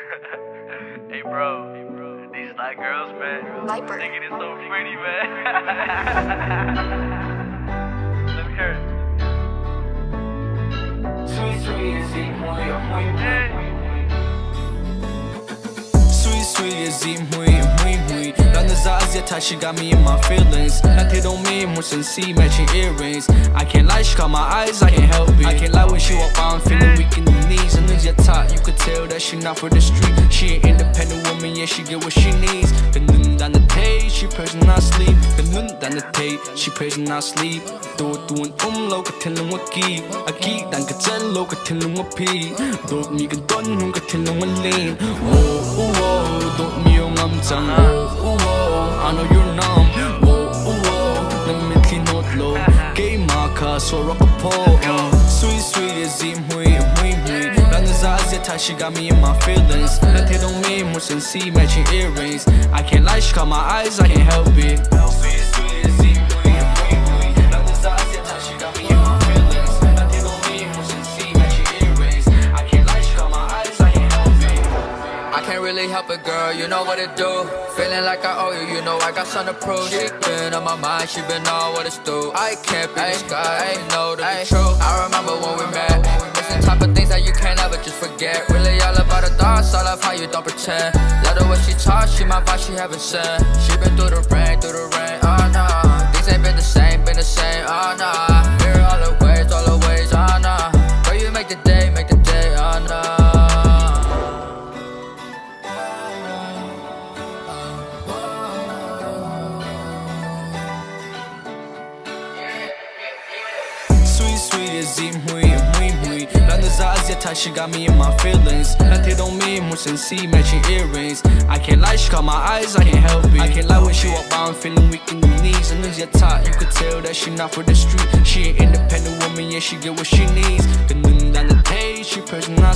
Hey bro, these like girls, man. Viper. Thinking it's so pretty, man. Let me hear it. SUISUI is mui. She got me in my feelings. Like they don't mean more than see matching earrings. I can't lie, she caught my eyes, I can't help it. I can't lie when she walk by, I'm feeling weak in the knees. And then top, you could tell that she not for the street. She an independent woman, yeah, she get what she needs. The nun down the tape, she prays when I sleep. The nun down the tape, she prays when I sleep. Do an low, ka tilling what key. I keep down ka tell low, ka tilling what pee. Do me ka don, ka tilling what lean. Oh, do me yung amtang. I know you're numb. Let me clean out low. Gay marker, so rock a pole. SUISUI is mui. She got me in my feelings. That they don't mean more than see matching earrings. I can't lie, she caught my eyes, I can't help it. I can't really help it, girl, you know what it do. Feeling like I owe you, you know I got something to prove. She been on my mind, she been all what it's do. I can't be this guy, I know to be true. I remember when we met. It's the type of things that you can't ever just forget. Really all about the thoughts, I love how you don't pretend. Love the way she talks, she my vibe, she heaven sent. She been through the rain, oh nah. Things ain't been the same, oh nah. Mirror all the ways, oh nah. Girl, you make the day, oh nah. SUISUI is mui. She got me in my feelings. Like they don't mean more than see matching earrings. I can't lie, she caught my eyes, I can't help it. I can't lie when she walk by, I'm feeling weak in the knees. And then top, you could tell that she not for the street. She an independent woman, yeah, she get what she needs. The nun down the tape, she prays when I